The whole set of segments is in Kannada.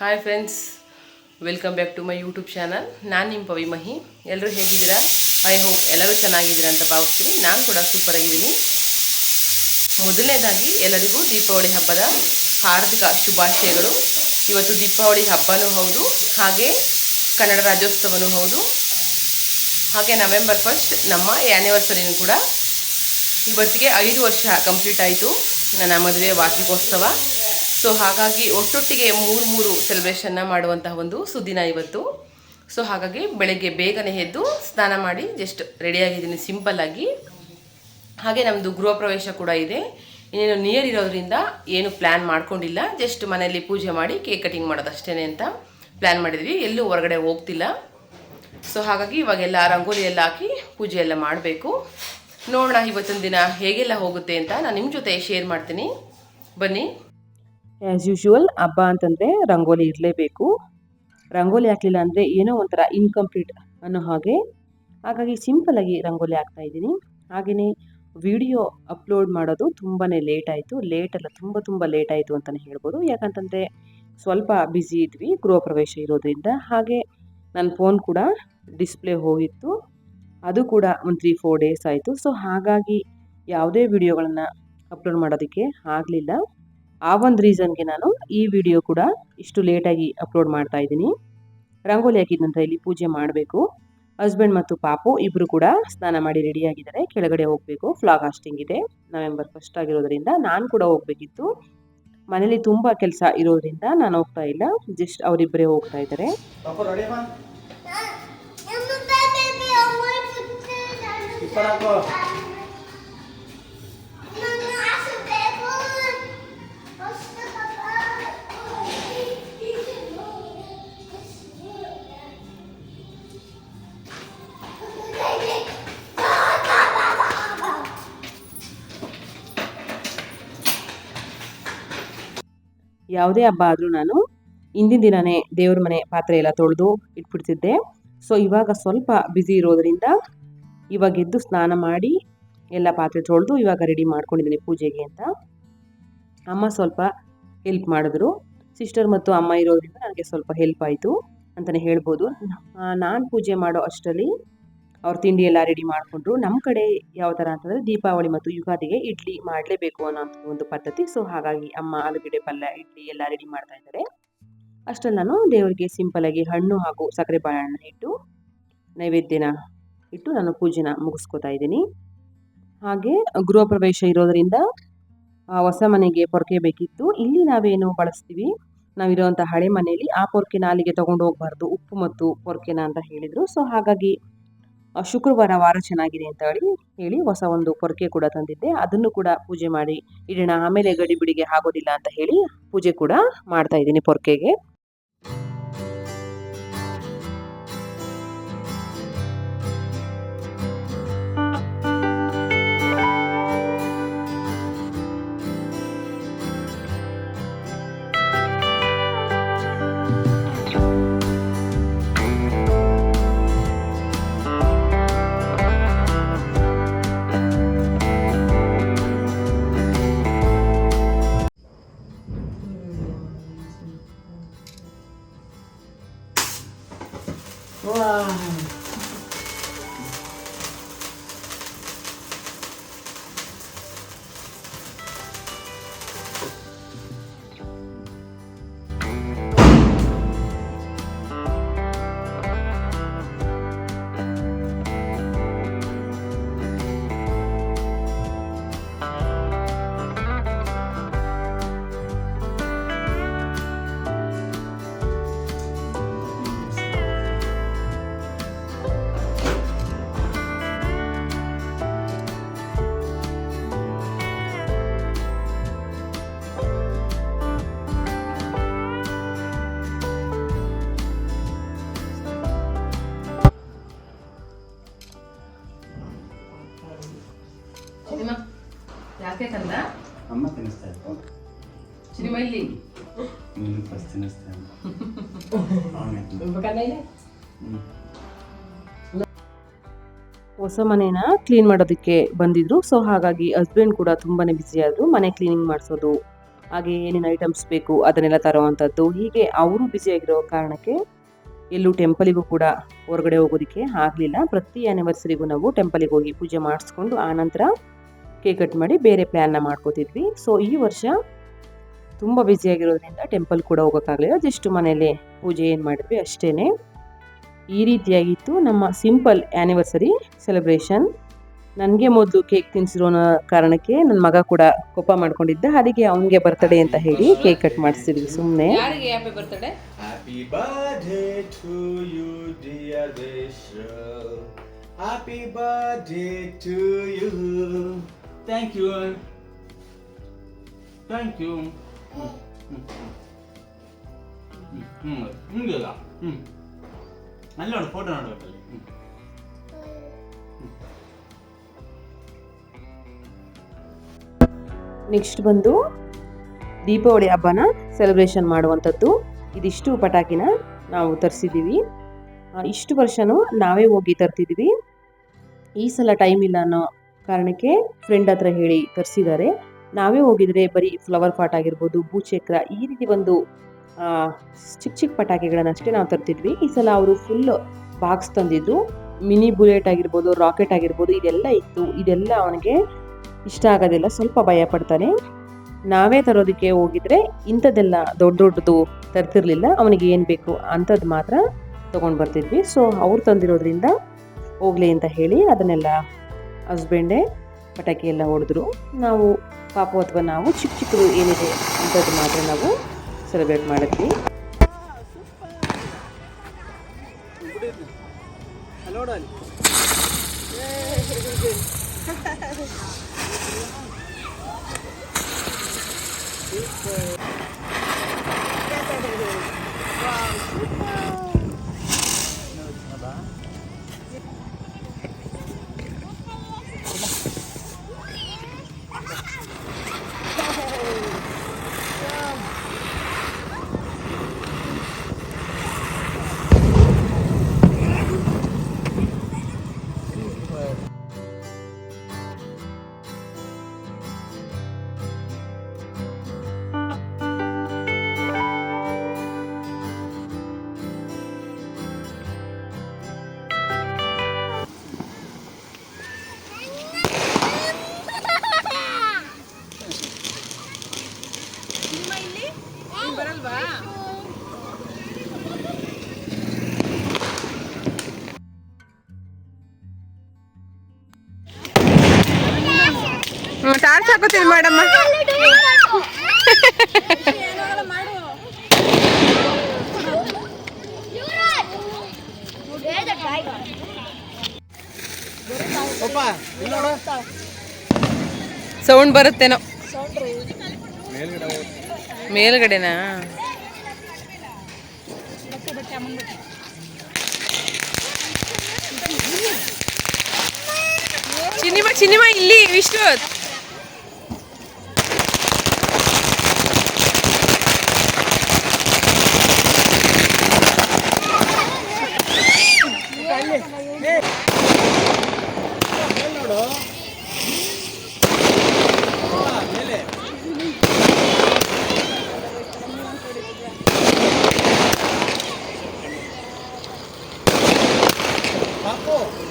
Hi friends, welcome back to my YouTube channel. ನಾನು ನಿಮ್ಮ ಪವಿ ಮಹಿ. ಎಲ್ಲರೂ ಹೇಗಿದ್ದೀರಾ? ಐ ಹೋಪ್ ಎಲ್ಲರೂ ಚೆನ್ನಾಗಿದ್ದೀರಾ ಅಂತ ಭಾವಿಸ್ತೀನಿ. ನಾನು ಕೂಡ ಸೂಪರ್ ಆಗಿದ್ದೀನಿ. ಮೊದಲನೇದಾಗಿ ಎಲ್ಲರಿಗೂ ದೀಪಾವಳಿ ಹಬ್ಬದ ಹಾರ್ದಿಕ ಶುಭಾಶಯಗಳು. ಇವತ್ತು ದೀಪಾವಳಿ ಹಬ್ಬನೂ ಹೌದು, ಹಾಗೆ ಕನ್ನಡ ರಾಜ್ಯೋತ್ಸವನೂ ಹೌದು, ಹಾಗೆ November 1 ನಮ್ಮ ಆ್ಯನಿವರ್ಸರಿನೂ ಕೂಡ. ಇವತ್ತಿಗೆ 5 ವರ್ಷ ಕಂಪ್ಲೀಟ್ ಆಯಿತು ನನ್ನ ಮದುವೆ ವಾರ್ಷಿಕೋತ್ಸವ. ಸೊ ಹಾಗಾಗಿ ಒಟ್ಟೊಟ್ಟಿಗೆ ಮೂರು ಸೆಲೆಬ್ರೇಷನ್ನ ಮಾಡುವಂತಹ ಒಂದು ಸುದಿನ ಇವತ್ತು. ಸೊ ಹಾಗಾಗಿ ಬೆಳಗ್ಗೆ ಬೇಗನೆ ಎದ್ದು ಸ್ನಾನ ಮಾಡಿ ಜಸ್ಟ್ ರೆಡಿಯಾಗಿದ್ದೀನಿ ಸಿಂಪಲ್ಲಾಗಿ. ಹಾಗೆ ನಮ್ಮದು ಗೃಹ ಪ್ರವೇಶ ಕೂಡ ಇದೆ. ಇನ್ನೇನು ನಿಯರ್ ಇರೋದ್ರಿಂದ ಏನು ಪ್ಲ್ಯಾನ್ ಮಾಡ್ಕೊಂಡಿಲ್ಲ, ಜಸ್ಟ್ ಮನೆಯಲ್ಲಿ ಪೂಜೆ ಮಾಡಿ ಕೇಕ್ ಕಟಿಂಗ್ ಮಾಡೋದಷ್ಟೇ ಅಂತ ಪ್ಲ್ಯಾನ್ ಮಾಡಿದ್ವಿ. ಎಲ್ಲೂ ಹೊರಗಡೆ ಹೋಗ್ತಿಲ್ಲ. ಸೊ ಹಾಗಾಗಿ ಇವಾಗೆಲ್ಲ ರಂಗೋಲಿ ಎಲ್ಲ ಹಾಕಿ ಪೂಜೆ ಎಲ್ಲ ಮಾಡಬೇಕು. ನೋಡೋಣ ಇವತ್ತೊಂದು ದಿನ ಹೇಗೆಲ್ಲ ಹೋಗುತ್ತೆ ಅಂತ ನಾನು ನಿಮ್ಮ ಜೊತೆ ಶೇರ್ ಮಾಡ್ತೀನಿ, ಬನ್ನಿ. ಆ್ಯಸ್ ಯೂಶುವಲ್ ಹಬ್ಬ ಅಂತಂದರೆ ರಂಗೋಲಿ ಇರಲೇಬೇಕು. ರಂಗೋಲಿ ಹಾಕಲಿಲ್ಲ ಅಂದರೆ ಏನೋ ಒಂಥರ ಇನ್ಕಂಪ್ಲೀಟ್ ಅನ್ನೋ ಹಾಗಾಗಿ ಸಿಂಪಲಾಗಿ ರಂಗೋಲಿ ಹಾಕ್ತಾಯಿದ್ದೀನಿ. ಹಾಗೆಯೇ ವಿಡಿಯೋ ಅಪ್ಲೋಡ್ ಮಾಡೋದು ತುಂಬಾ ಲೇಟ್ ಆಯಿತು. ತುಂಬ ಲೇಟ್ ಆಯಿತು ಅಂತಲೇ ಹೇಳ್ಬೋದು. ಯಾಕಂತಂದರೆ ಸ್ವಲ್ಪ ಬ್ಯುಸಿ ಇದ್ವಿ ಗೃಹ ಪ್ರವೇಶ ಇರೋದ್ರಿಂದ. ಹಾಗೆ ನನ್ನ ಫೋನ್ ಕೂಡ ಡಿಸ್ಪ್ಲೇ ಹೋಗಿತ್ತು, ಅದು ಕೂಡ ಒಂದು 3-4 ಡೇಸ್ ಆಯಿತು. ಸೊ ಹಾಗಾಗಿ ಯಾವುದೇ ವಿಡಿಯೋಗಳನ್ನು ಅಪ್ಲೋಡ್ ಮಾಡೋದಕ್ಕೆ ಆಗಲಿಲ್ಲ. ಆ ಒಂದು ರೀಸನ್ಗೆ ನಾನು ಈ ವಿಡಿಯೋ ಕೂಡ ಇಷ್ಟು ಲೇಟಾಗಿ ಅಪ್ಲೋಡ್ ಮಾಡ್ತಾ ಇದ್ದೀನಿ. ರಂಗೋಲಿ ಹಾಕಿದ ನಂತರ ಇಲ್ಲಿ ಪೂಜೆ ಮಾಡಬೇಕು. ಹಸ್ಬೆಂಡ್ ಮತ್ತು ಪಾಪು ಇಬ್ಬರು ಕೂಡ ಸ್ನಾನ ಮಾಡಿ ರೆಡಿಯಾಗಿದ್ದಾರೆ. ಕೆಳಗಡೆ ಹೋಗಬೇಕು, ಫ್ಲಾಗ್ ಹಾಸ್ಟಿಂಗ್ ಇದೆ. November 1 ಆಗಿರೋದ್ರಿಂದ ನಾನು ಕೂಡ ಹೋಗಬೇಕಿತ್ತು. ಮನೇಲಿ ತುಂಬ ಕೆಲಸ ಇರೋದ್ರಿಂದ ನಾನು ಹೋಗ್ತಾ ಇಲ್ಲ, ಜಸ್ಟ್ ಅವರಿಬ್ಬರೇ ಹೋಗ್ತಾ ಇದ್ದಾರೆ. ಯಾವುದೇ ಹಬ್ಬ ಆದರೂ ನಾನು ಹಿಂದಿನ ದಿನವೇ ದೇವ್ರ ಮನೆ ಪಾತ್ರೆ ಎಲ್ಲ ತೊಳೆದು ಇಟ್ಬಿಡ್ತಿದ್ದೆ. ಸೊ ಇವಾಗ ಸ್ವಲ್ಪ ಬ್ಯುಸಿ ಇರೋದ್ರಿಂದ ಇವಾಗ ಎದ್ದು ಸ್ನಾನ ಮಾಡಿ ಎಲ್ಲ ಪಾತ್ರೆ ತೊಳೆದು ಇವಾಗ ರೆಡಿ ಮಾಡ್ಕೊಂಡಿದ್ದೀನಿ ಪೂಜೆಗೆ ಅಂತ. ಅಮ್ಮ ಸ್ವಲ್ಪ ಹೆಲ್ಪ್ ಮಾಡಿದ್ರು. ಸಿಸ್ಟರ್ ಮತ್ತು ಅಮ್ಮ ಇರೋದ್ರಿಂದ ನನಗೆ ಸ್ವಲ್ಪ ಹೆಲ್ಪ್ ಆಯಿತು ಅಂತಲೇ ಹೇಳ್ಬೋದು. ನಾನು ಪೂಜೆ ಮಾಡೋ ಅಷ್ಟರಲ್ಲಿ ಅವ್ರ ತಿಂಡಿ ಎಲ್ಲ ರೆಡಿ ಮಾಡಿಕೊಂಡ್ರು. ನಮ್ಮ ಕಡೆ ಯಾವ ಥರ ಅಂತಂದರೆ ದೀಪಾವಳಿ ಮತ್ತು ಯುಗಾದಿಗೆ ಇಡ್ಲಿ ಮಾಡಲೇಬೇಕು ಅನ್ನೋ ಒಂದು ಪದ್ಧತಿ. ಸೊ ಹಾಗಾಗಿ ಅಮ್ಮ ಆಲೂಗಡ್ಡೆ ಪಲ್ಯ, ಇಡ್ಲಿ ಎಲ್ಲ ರೆಡಿ ಮಾಡ್ತಾ ಇದ್ದಾರೆ. ಅಷ್ಟರಲ್ಲಿ ನಾನು ದೇವರಿಗೆ ಸಿಂಪಲಾಗಿ ಹಣ್ಣು ಹಾಗೂ ಸಕ್ಕರೆ ಬಾಳೆಹಣ್ಣು ಇಟ್ಟು ನೈವೇದ್ಯನ ಇಟ್ಟು ನಾನು ಪೂಜೆನ ಮುಗಿಸ್ಕೊತಾ ಇದ್ದೀನಿ. ಹಾಗೆ ಗೃಹ ಪ್ರವೇಶ ಇರೋದರಿಂದ ಹೊಸ ಮನೆಗೆ ಪೊರಕೆ ಬೇಕಿತ್ತು. ಇಲ್ಲಿ ನಾವೇನು ಬಳಸ್ತೀವಿ, ನಾವಿರೋವಂಥ ಹಳೆ ಮನೆಯಲ್ಲಿ ಆ ಪೊರಕೆನ ಅಲ್ಲಿಗೆ ತೊಗೊಂಡು ಹೋಗಬಾರ್ದು, ಉಪ್ಪು ಮತ್ತು ಪೊರಕೆನ ಅಂತ ಹೇಳಿದರು. ಸೊ ಹಾಗಾಗಿ ಶುಕ್ರವಾರ ವಾರ ಚೆನ್ನಾಗಿದೆ ಅಂತ ಹೇಳಿ ಹೊಸ ಒಂದು ಪೊರಕೆ ಕೂಡ ತಂದಿದ್ದೆ. ಅದನ್ನು ಕೂಡ ಪೂಜೆ ಮಾಡಿ ಇಡೋಣ, ಆಮೇಲೆ ಗಡಿಬಿಡಿಗೆ ಆಗೋದಿಲ್ಲ ಅಂತ ಹೇಳಿ ಪೂಜೆ ಕೂಡ ಮಾಡ್ತಾ ಇದ್ದೀನಿ ಪೊರಕೆಗೆ. ಯಾಕೆ ಕಂದ ಅಮ್ಮ ತಿನ್ನಿಸ್ತಾ ಇತ್ತು ಸಿನಿಮಾ ಇಲ್ಲಿ ನೀನು ಫಸ್ಟ್ ತಿನ್ನಿಸ್ತಾ ಹೊಸ ಮನೇನ ಕ್ಲೀನ್ ಮಾಡೋದಕ್ಕೆ ಬಂದಿದ್ರು. ಸೊ ಹಾಗಾಗಿ ಹಸ್ಬೆಂಡ್ ಕೂಡ ತುಂಬಾ ಬ್ಯುಸಿ ಆದರು. ಮನೆ ಕ್ಲೀನಿಂಗ್ ಮಾಡಿಸೋದು, ಹಾಗೆ ಏನೇನು ಐಟಮ್ಸ್ ಬೇಕು ಅದನ್ನೆಲ್ಲ ತರುವಂಥದ್ದು. ಹೀಗೆ ಅವರು ಬ್ಯುಸಿಯಾಗಿರೋ ಕಾರಣಕ್ಕೆ ಎಲ್ಲೂ ಟೆಂಪಲಿಗೂ ಕೂಡ ಹೊರಗಡೆ ಹೋಗೋದಕ್ಕೆ ಆಗಲಿಲ್ಲ. ಪ್ರತಿ ಆ್ಯನಿವರ್ಸರಿಗೂ ನಾವು ಟೆಂಪಲಿಗೆ ಹೋಗಿ ಪೂಜೆ ಮಾಡಿಸ್ಕೊಂಡು ಆನಂತರ ಕೇಕ್ ಕಟ್ ಮಾಡಿ ಬೇರೆ ಪ್ಲ್ಯಾನ್ನ ಮಾಡ್ಕೋತಿದ್ವಿ. ಸೊ ಈ ವರ್ಷ ತುಂಬ ಬ್ಯುಸಿಯಾಗಿರೋದ್ರಿಂದ ಟೆಂಪಲ್ ಕೂಡ ಹೋಗೋಕ್ಕಾಗಲಿಲ್ಲ. ಜಸ್ಟ್ ಮನೇಲೆ ಪೂಜೆ ಏನು ಮಾಡಿದ್ವಿ ಅಷ್ಟೇ. ಈ ರೀತಿಯಾಗಿತ್ತು ನಮ್ಮ ಸಿಂಪಲ್ ಆ್ಯನಿವರ್ಸರಿ ಸೆಲೆಬ್ರೇಷನ್. ನನಗೆ ಮೊದಲು ಕೇಕ್ ತಿನ್ಸಿರೋ ಕಾರಣಕ್ಕೆ ನನ್ನ ಮಗ ಕೂಡ ಕೋಪ ಮಾಡ್ಕೊಂಡಿದ್ದ. ಅದಕ್ಕೆ ಅವನಿಗೆ ಬರ್ತಡೇ ಅಂತ ಹೇಳಿ ಕೇಕ್ ಕಟ್ ಮಾಡಿಸ್ತಿದ್ವಿ ಸುಮ್ಮನೆ. ಯಾರಿಗೆ happy birthday? Happy birthday to you, dear Rachel. Happy birthday to you. Thank you. Thank you. ಹಿಂಗಿಲ್ಲ. ಅಲ್ಲಿ ನೋಡು, ಫೋಟೋ ನೋಡ್ಬೇಕಲ್ಲಿ. ನೆಕ್ಸ್ಟ್ ಬಂದು ದೀಪಾವಳಿ ಹಬ್ಬನ ಸೆಲೆಬ್ರೇಷನ್ ಮಾಡುವಂಥದ್ದು. ಇದಿಷ್ಟು ಪಟಾಕಿನ ನಾವು ತರಿಸಿದ್ದೀವಿ. ಇಷ್ಟು ವರ್ಷವೂ ನಾವೇ ಹೋಗಿ ತರ್ತಿದ್ವಿ. ಈ ಸಲ ಟೈಮ್ ಇಲ್ಲ ಅನ್ನೋ ಕಾರಣಕ್ಕೆ ಫ್ರೆಂಡ್ ಹತ್ರ ಹೇಳಿ ತರಿಸಿದ್ದಾರೆ. ನಾವೇ ಹೋಗಿದ್ರೆ ಬರೀ ಫ್ಲವರ್ ಪಾಟ್ ಆಗಿರ್ಬೋದು, ಭೂಚಕ್ರ, ಈ ರೀತಿ ಒಂದು ಚಿಕ್ಕ ಚಿಕ್ಕ ಪಟಾಕಿಗಳನ್ನಷ್ಟೇ ನಾವು ತರ್ತಿದ್ವಿ. ಈ ಸಲ ಅವರು ಫುಲ್ ಬಾಕ್ಸ್ ತಂದಿದ್ದು. ಮಿನಿ ಬುಲೆಟ್ ಆಗಿರ್ಬೋದು, ರಾಕೆಟ್ ಆಗಿರ್ಬೋದು, ಇದೆಲ್ಲ ಇತ್ತು. ಇದೆಲ್ಲ ಅವನಿಗೆ ಇಷ್ಟ ಆಗೋದಿಲ್ಲ, ಸ್ವಲ್ಪ ಭಯ ಪಡ್ತಾನೆ. ನಾವೇ ತರೋದಕ್ಕೆ ಹೋಗಿದ್ರೆ ಇಂಥದ್ದೆಲ್ಲ ದೊಡ್ಡದು ತರ್ತಿರ್ಲಿಲ್ಲ. ಅವನಿಗೆ ಏನು ಬೇಕು ಅಂಥದ್ದು ಮಾತ್ರ ತೊಗೊಂಡು ಬರ್ತಿದ್ವಿ. ಸೊ ಅವ್ರು ತಂದಿರೋದ್ರಿಂದ ಹೋಗ್ಲಿ ಅಂತ ಹೇಳಿ ಅದನ್ನೆಲ್ಲ ಹಸ್ಬೆಂಡೇ ಪಟಾಕಿ ಎಲ್ಲ ಹೊಡೆದ್ರು. ನಾವು ಪಾಪು ಅಥವಾ ನಾವು ಚಿಕ್ಕ ಚಿಕ್ಕದು ಏನಿದೆ ಅಂಥದ್ದು ಮಾತ್ರ ನಾವು ಸೆಲೆಬ್ರೇಟ್ ಮಾಡಿದ್ವಿ. ಟಾರ್ಚ್ ಹಾಕೋತೀನಿ ಮೇಡಮ್ಮ. ಸೌಂಡ್ ಬರುತ್ತೇನೋ ಮೇಲ್ಗಡೆನಾ? ಚಿನ್ನಿಮಾ ಇಲ್ಲಿ ವಿಷ್ಣು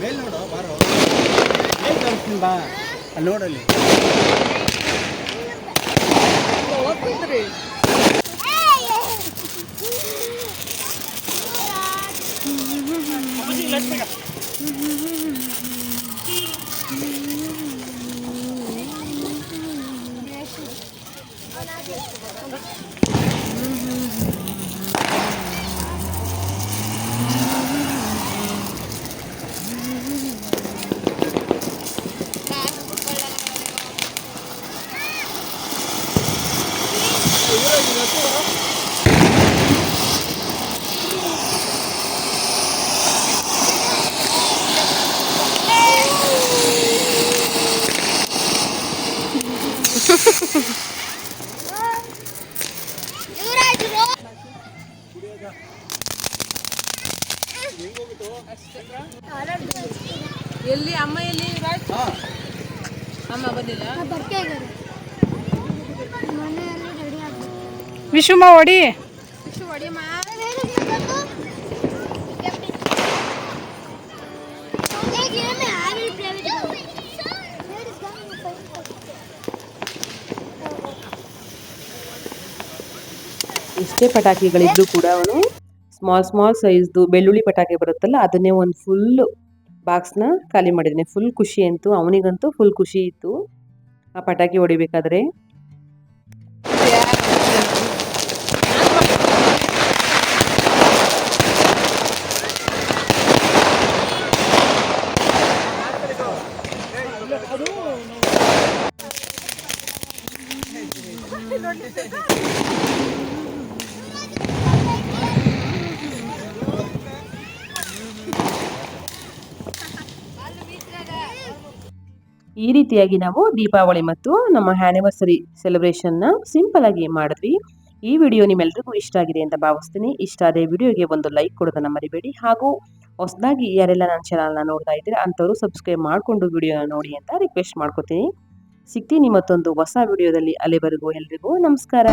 ಮೇಲ್ ನೋಡು, ಬಾರೋ ಮೇಲ್ ತೋರಿಸ್ತೀನಿ ಬಾ, ಅಲ್ಲಿ ನೋಡಲ್ಲಿ. ಎಲ್ಲಿ ಅಮ್ಮ ಎಲ್ಲಿ ಅಮ್ಮ ಬಂದಿಲ್ಲ. ಮನೆಯಲ್ಲಿ ವಿಶುಮ ಹೊಡಿ. ಎಷ್ಟೇ ಪಟಾಕಿಗಳಿದ್ರು ಕೂಡ ಅವನು ಸ್ಮಾಲ್ ಸೈಜ್ದು ಬೆಳ್ಳುಳ್ಳಿ ಪಟಾಕಿ ಬರುತ್ತಲ್ಲ ಅದನ್ನೇ ಒಂದು ಫುಲ್ ಬಾಕ್ಸ್ನ ಖಾಲಿ ಮಾಡಿದ್ದಾನೆ. ಫುಲ್ ಖುಷಿ ಅಂತು, ಅವನಿಗಂತೂ ಫುಲ್ ಖುಷಿ ಇತ್ತು ಆ ಪಟಾಕಿ ಹೊಡಿಬೇಕಾದ್ರೆ. ಈ ರೀತಿಯಾಗಿ ನಾವು ದೀಪಾವಳಿ ಮತ್ತು ನಮ್ಮ ಆ್ಯನಿವರ್ಸರಿ ಸೆಲೆಬ್ರೇಷನ್ನ ಸಿಂಪಲ್ ಆಗಿ ಮಾಡಿದ್ವಿ. ಈ ವಿಡಿಯೋ ನಿಮ್ಮೆಲ್ರಿಗೂ ಇಷ್ಟ ಆಗಿದೆ ಅಂತ ಭಾವಿಸ್ತೀನಿ. ಇಷ್ಟ ಆದ ವಿಡಿಯೋಗೆ ಒಂದು ಲೈಕ್ ಕೊಡೋದನ್ನ ಮರಿಬೇಡಿ. ಹಾಗೂ ಹೊಸದಾಗಿ ಯಾರೆಲ್ಲ ನನ್ನ ಚಾನಲ್ನ ನೋಡ್ತಾ ಇದ್ದೀರಾ ಅಂಥವ್ರು ಸಬ್ಸ್ಕ್ರೈಬ್ ಮಾಡಿಕೊಂಡು ವಿಡಿಯೋನ ನೋಡಿ ಅಂತ ರಿಕ್ವೆಸ್ಟ್ ಮಾಡ್ಕೋತೀನಿ. ಸಿಗ್ತೀನಿ ಮತ್ತೊಂದು ಹೊಸ ವಿಡಿಯೋದಲ್ಲಿ. ಅಲ್ಲಿವರೆಗೂ ಎಲ್ರಿಗೂ ನಮಸ್ಕಾರ.